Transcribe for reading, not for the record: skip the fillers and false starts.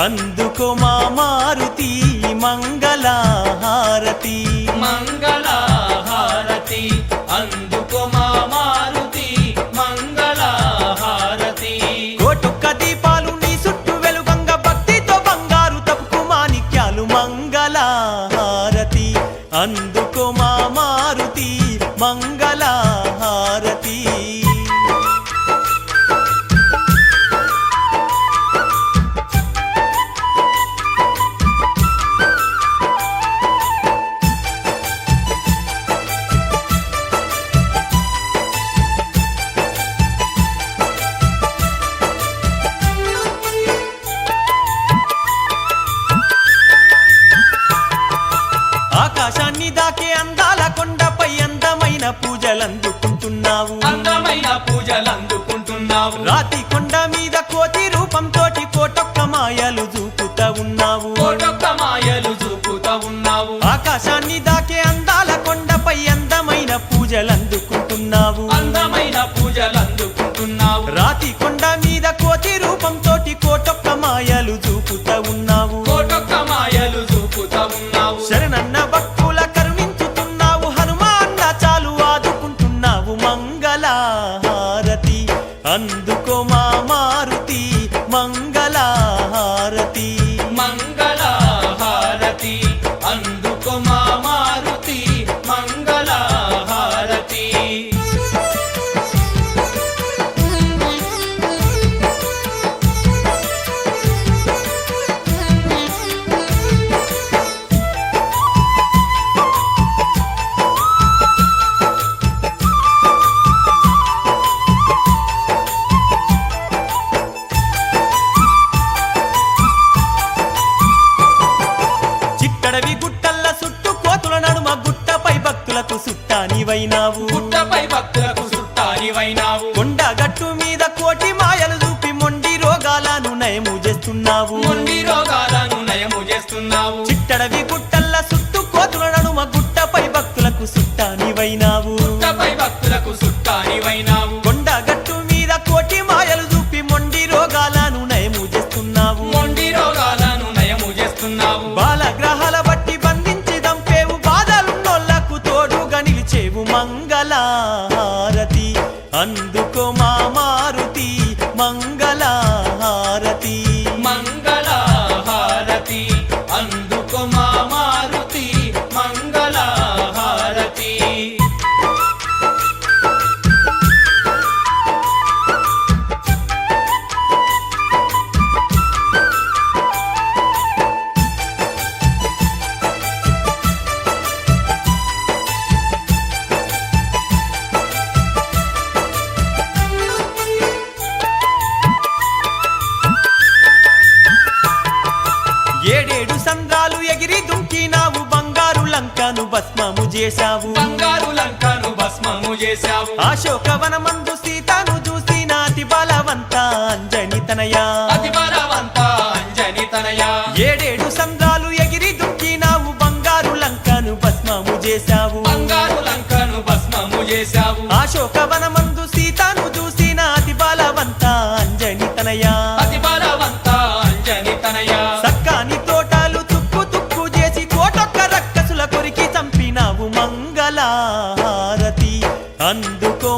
అందుకో మా మారుతి మంగళహారతి మంగళహారతి అందుకో మా మారుతి మంగళహారతి కోటొక్క దీపాలు నీ చుట్టూ వెలుగంగ భక్తితో బంగారు తప్పుకు మాణిక్యాలు మంగళహారతి అందుకో మా మారుతి మంగళహారతి ఆకాశాన్ని దాకే అందాల కొండపై అందమైన పూజలందుకుంటున్నావు అందమైన పూజలందుకుంటున్నావు రాతి కొండ మీద కోతి రూపంతోటి కోటొక్క మాయలు చూపుతా ఉన్నావు కోటొక్క మాయలు చూపుతా ఉన్నావు ఆకాశాన్ని దాకే అందాల కొండపై అందమైన పూజలందుకుంటున్నావు అందమైన పూజలందుకుంటున్నావు రాతి కొండ మీద కోతి రూపంతోటి కోటొక్క మాయలు చూపుతా ఉన్నావు కోటొక్క మాయలు చూపుతా ఉన్నావు శరణన్న భక్తుల కరుణించుతున్నావు హనుమాన్న చాలు ఆదుకుంటున్నావు మంగళహారతి అందుకో మా మారుతి మంగళహారతి మంగళహారతి అందుకో మా మారుతి మంగళహారతి చిట్టడవి గుట్టల్ల చుట్టూ కోతుల నడుమ గుట్టపై భక్తులకు సుట్టానివైనావు గుట్టపై భక్తులకు సుట్టానివైనావు కొండ గట్టు మీద కోటి మాయలు చూపి మొండి రోగాలను నయము చేస్తున్నావు మొండి రోగాలను నయము చేస్తున్నావు చిట్టడవి గుట్టల్ల చుట్టూ కోతుల నడుమ గుట్టపై భక్తులకు సుట్టానివైనావు గుట్టపై భక్తులకు సుట్టానివైనావు కొండ గట్టు మీద కోటి మాయలు చూపి మొండి రోగాలను నయము చేస్తున్నావు మొండి రోగాలను నయము చేస్తున్నావు బాలగ్రహాల బట్టి బంధించి దంపేవు బాధలున్నోళ్లకు తోడుగా నిలిచేవు మంగళహారతి అందుకో మా మారుతి మంగళహారతి మంగళహారతి అందుకో మా మారుతి మంగళహారతి ఏడేడు సంద్రాలు ఎగిరి దుంకినావు బంగారు లంకను భస్మము చేశావు బంగారు లంకను భస్మము చేశావు అశోకవనమందు సీతను చూసిన అతి బలవంత అంజని తనయా అతి బలవంత అంజని తనయ ఏడేడు సంద్రాలు ఎగిరి దుంకినావు బంగారు లంకను భస్మము చేశావు బంగారు లంకను భస్మము చేశావు అశోకవనమందు సీతను చూసిన అతి బలవంత అంజని తనయా అతి బలవంత అంజని తనయ సక్కాని తోటలు తుక్కు తుక్కు చేసి కోటొక్క రక్కసుల కొరికి చంపినావు మంగళహారతి అందుకో